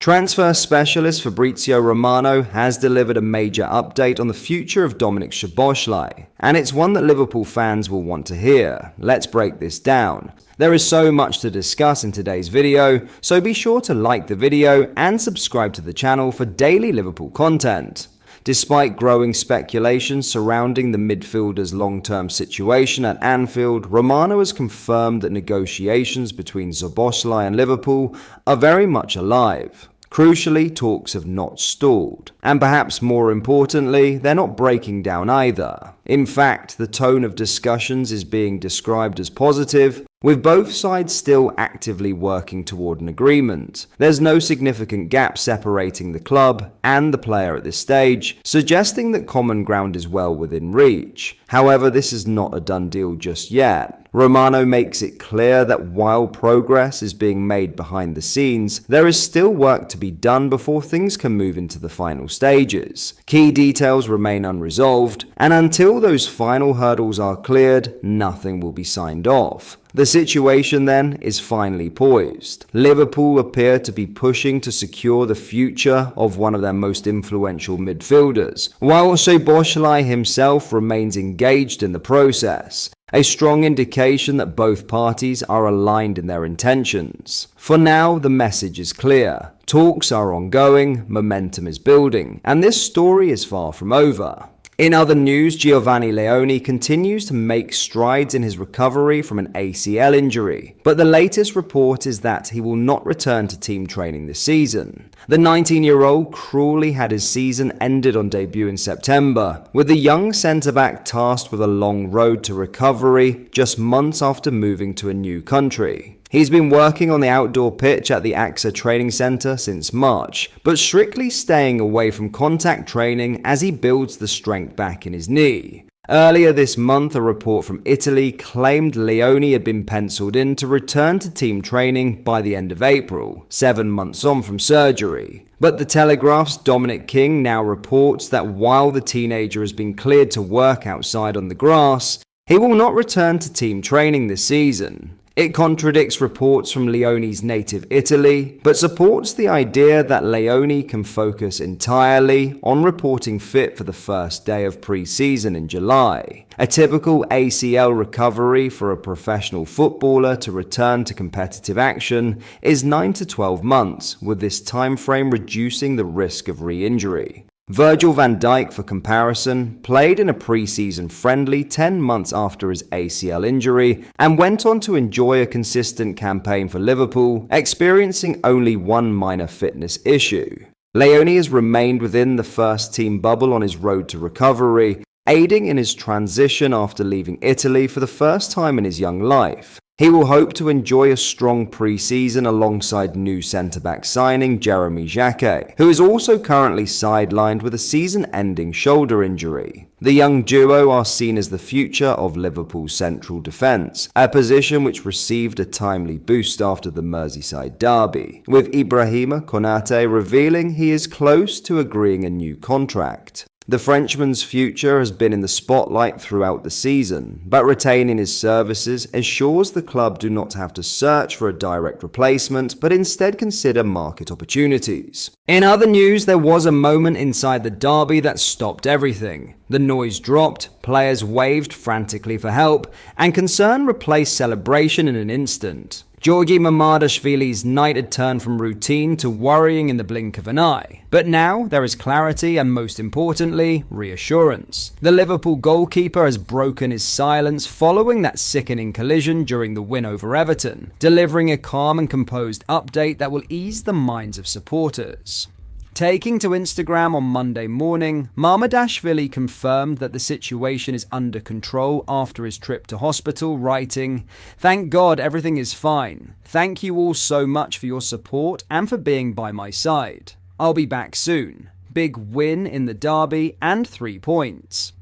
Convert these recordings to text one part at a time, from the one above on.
Transfer specialist Fabrizio Romano has delivered a major update on the future of Dominik Szoboszlai, and it's one that Liverpool fans will want to hear. Let's break this down. There is so much to discuss in today's video, so be sure to like the video and subscribe to the channel for daily Liverpool content. Despite growing speculation surrounding the midfielder's long-term situation at Anfield, Romano has confirmed that negotiations between Szoboszlai and Liverpool are very much alive. Crucially, talks have not stalled. And perhaps more importantly, they're not breaking down either. In fact, the tone of discussions is being described as positive, with both sides still actively working toward an agreement. There's no significant gap separating the club and the player at this stage, suggesting that common ground is well within reach. However, this is not a done deal just yet. Romano makes it clear that while progress is being made behind the scenes, there is still work to be done before things can move into the final stages. Key details remain unresolved, and until those final hurdles are cleared, nothing will be signed off. The situation then is finally poised. Liverpool appear to be pushing to secure the future of one of their most influential midfielders, while Szoboszlai himself remains engaged in the process. A strong indication that both parties are aligned in their intentions. For now, the message is clear. Talks are ongoing, momentum is building, and this story is far from over. In other news, Giovanni Leone continues to make strides in his recovery from an ACL injury, but the latest report is that he will not return to team training this season. The 19-year-old cruelly had his season ended on debut in September, with the young centre-back tasked with a long road to recovery just months after moving to a new country. He's been working on the outdoor pitch at the AXA training centre since March, but strictly staying away from contact training as he builds the strength back in his knee. Earlier this month, a report from Italy claimed Leone had been penciled in to return to team training by the end of April, 7 months on from surgery. But the Telegraph's Dominic King now reports that while the teenager has been cleared to work outside on the grass, he will not return to team training this season. It contradicts reports from Leone's native Italy, but supports the idea that Leone can focus entirely on reporting fit for the first day of pre-season in July. A typical ACL recovery for a professional footballer to return to competitive action is 9 to 12 months, with this time frame reducing the risk of re-injury. Virgil van Dijk, for comparison, played in a pre-season friendly 10 months after his ACL injury and went on to enjoy a consistent campaign for Liverpool, experiencing only one minor fitness issue. Leone has remained within the first-team bubble on his road to recovery, aiding in his transition after leaving Italy for the first time in his young life. He will hope to enjoy a strong pre-season alongside new centre-back signing Jeremy Jacquet, who is also currently sidelined with a season-ending shoulder injury. The young duo are seen as the future of Liverpool's central defence, a position which received a timely boost after the Merseyside derby, with Ibrahima Konate revealing he is close to agreeing a new contract. The Frenchman's future has been in the spotlight throughout the season, but retaining his services ensures the club do not have to search for a direct replacement, but instead consider market opportunities. In other news, there was a moment inside the derby that stopped everything. The noise dropped, players waved frantically for help, and concern replaced celebration in an instant. Mamardashvili's night had turned from routine to worrying in the blink of an eye. But now there is clarity and, most importantly, reassurance. The Liverpool goalkeeper has broken his silence following that sickening collision during the win over Everton, delivering a calm and composed update that will ease the minds of supporters. Taking to Instagram on Monday morning, Mamardashvili confirmed that the situation is under control after his trip to hospital, writing, "Thank God everything is fine. Thank you all so much for your support and for being by my side. I'll be back soon. Big win in the derby and 3 points."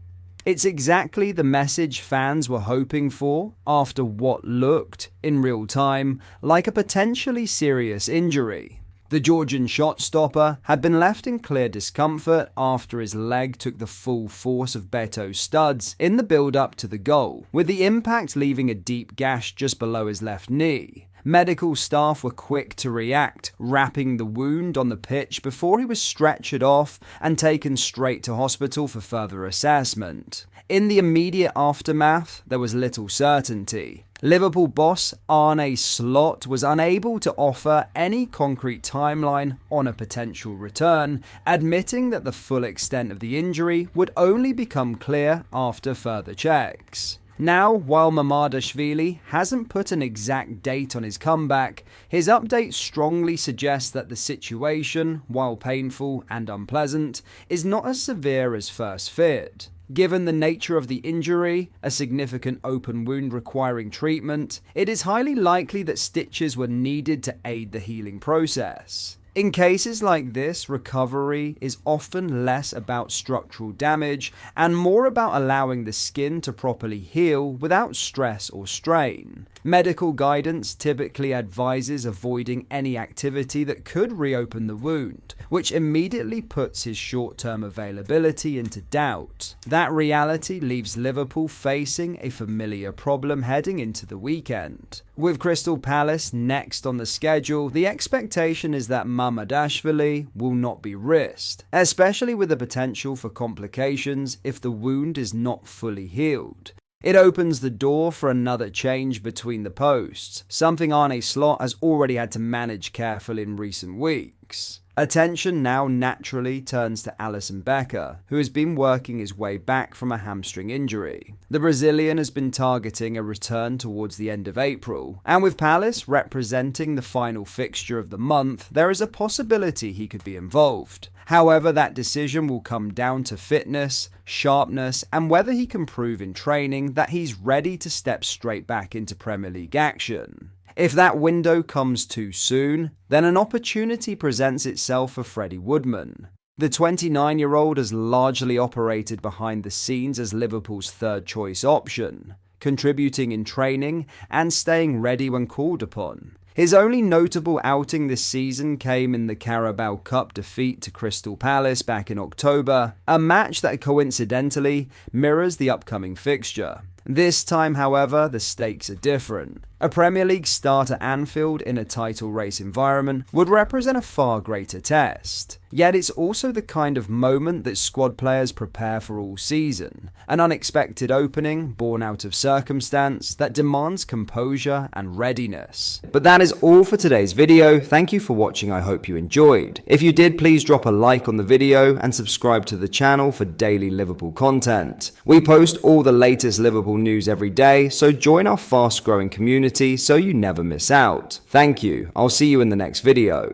It's exactly the message fans were hoping for after what looked, in real time, like a potentially serious injury. The Georgian shot stopper had been left in clear discomfort after his leg took the full force of Beto's studs in the build-up to the goal, with the impact leaving a deep gash just below his left knee. Medical staff were quick to react, wrapping the wound on the pitch before he was stretchered off and taken straight to hospital for further assessment. In the immediate aftermath, there was little certainty. Liverpool boss Arne Slot was unable to offer any concrete timeline on a potential return, admitting that the full extent of the injury would only become clear after further checks. Now, while Mamardashvili hasn't put an exact date on his comeback, his update strongly suggests that the situation, while painful and unpleasant, is not as severe as first feared. Given the nature of the injury, a significant open wound requiring treatment, it is highly likely that stitches were needed to aid the healing process. In cases like this, recovery is often less about structural damage and more about allowing the skin to properly heal without stress or strain. Medical guidance typically advises avoiding any activity that could reopen the wound, which immediately puts his short-term availability into doubt. That reality leaves Liverpool facing a familiar problem heading into the weekend. With Crystal Palace next on the schedule, the expectation is that Mamardashvili will not be risked, especially with the potential for complications if the wound is not fully healed. It opens the door for another change between the posts, something Arne Slot has already had to manage carefully in recent weeks. Attention now naturally turns to Alisson Becker, who has been working his way back from a hamstring injury. The Brazilian has been targeting a return towards the end of April, and with Palace representing the final fixture of the month, there is a possibility he could be involved. However, that decision will come down to fitness, sharpness, and whether he can prove in training that he's ready to step straight back into Premier League action. If that window comes too soon, then an opportunity presents itself for Freddie Woodman. The 29-year-old has largely operated behind the scenes as Liverpool's third-choice option, contributing in training and staying ready when called upon. His only notable outing this season came in the Carabao Cup defeat to Crystal Palace back in October, a match that coincidentally mirrors the upcoming fixture. This time, however, the stakes are different. A Premier League start at Anfield in a title race environment would represent a far greater test. Yet it's also the kind of moment that squad players prepare for all season, an unexpected opening born out of circumstance that demands composure and readiness. But that is all for today's video. Thank you for watching. I hope you enjoyed. If you did, please drop a like on the video and subscribe to the channel for daily Liverpool content. We post all the latest Liverpool news every day, so join our fast-growing community so you never miss out. Thank you. I'll see you in the next video.